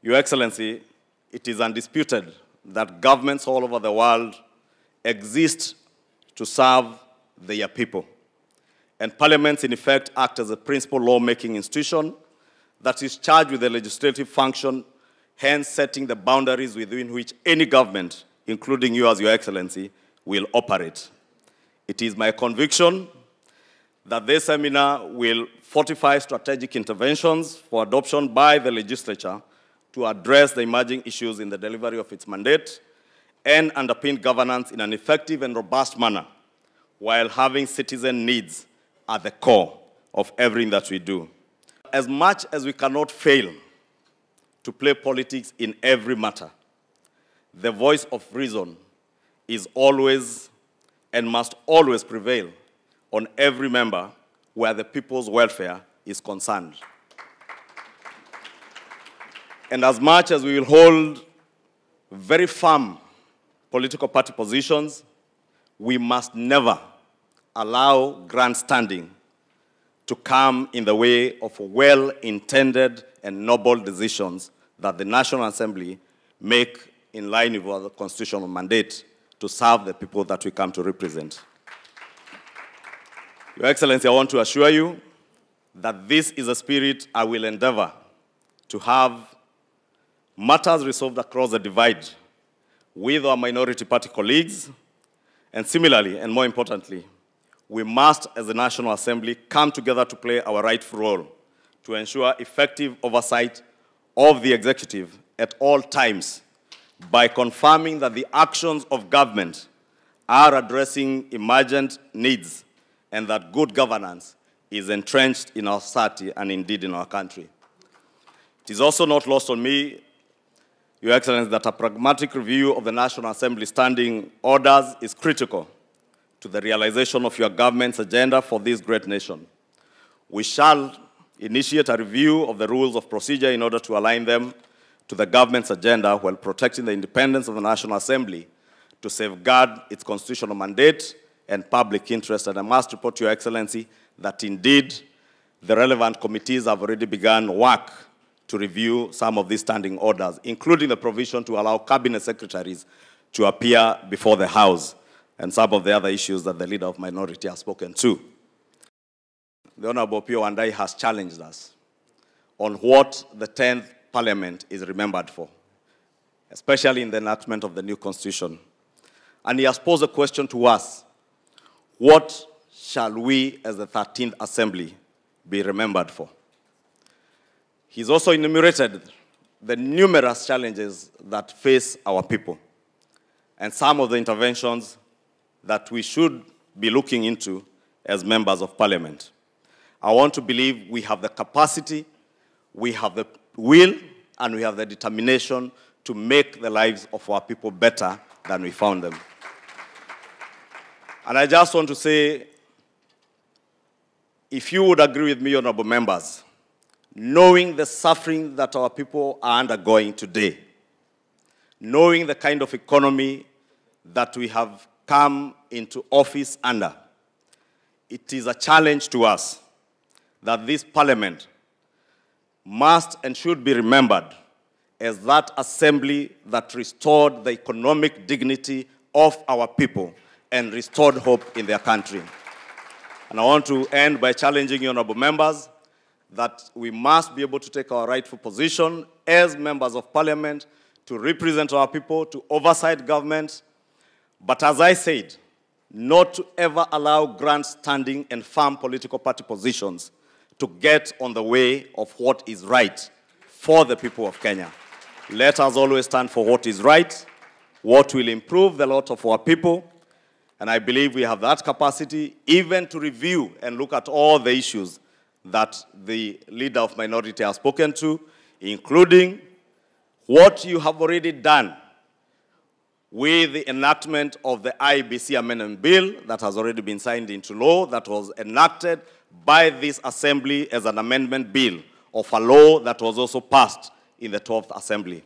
Your Excellency, it is undisputed that governments all over the world exist to serve their people. And parliaments, in effect, act as a principal lawmaking institution that is charged with the legislative function, hence setting the boundaries within which any government, including yours, Your Excellency, will operate. It is my conviction that this seminar will fortify strategic interventions for adoption by the legislature to address the emerging issues in the delivery of its mandate and underpin governance in an effective and robust manner, while having citizen needs at the core of everything that we do. As much as we cannot fail to play politics in every matter, the voice of reason is always and must always prevail on every member where the people's welfare is concerned. And as much as we will hold very firm political party positions, we must never allow grandstanding to come in the way of well-intended and noble decisions that the National Assembly make in line with our constitutional mandate to serve the people that we come to represent. Your Excellency, I want to assure you that this is a spirit I will endeavor to have matters resolved across the divide with our minority party colleagues, and similarly, and more importantly, we must, as the National Assembly, come together to play our rightful role to ensure effective oversight of the executive at all times by confirming that the actions of government are addressing emergent needs and that good governance is entrenched in our society and indeed in our country. It is also not lost on me, Your Excellency, that a pragmatic review of the National Assembly standing orders is critical to the realization of your government's agenda for this great nation. We shall initiate a review of the rules of procedure in order to align them to the government's agenda while protecting the independence of the National Assembly to safeguard its constitutional mandate and public interest. And I must report to Your Excellency that indeed the relevant committees have already begun work to review some of these standing orders, including the provision to allow cabinet secretaries to appear before the House and some of the other issues that the leader of minority has spoken to. The Honorable Pio Wandai has challenged us on what the 10th Parliament is remembered for, especially in the enactment of the new Constitution. And he has posed a question to us: what shall we, as the 13th Assembly, be remembered for? He's also enumerated the numerous challenges that face our people and some of the interventions that we should be looking into as members of Parliament. I want to believe we have the capacity, we have the will, and we have the determination to make the lives of our people better than we found them. And I just want to say, if you would agree with me, honorable members, knowing the suffering that our people are undergoing today, knowing the kind of economy that we have come into office under, it is a challenge to us that this Parliament must and should be remembered as that assembly that restored the economic dignity of our people and restored hope in their country. And I want to end by challenging you, honorable members, that we must be able to take our rightful position as members of Parliament to represent our people, to oversight government, but as I said, not to ever allow grandstanding and firm political party positions to get on the way of what is right for the people of Kenya. Let us always stand for what is right, what will improve the lot of our people, and I believe we have that capacity even to review and look at all the issues that the leader of minority has spoken to, including what you have already done with the enactment of the IBC Amendment Bill that has already been signed into law, that was enacted by this Assembly as an amendment bill of a law that was also passed in the 12th Assembly.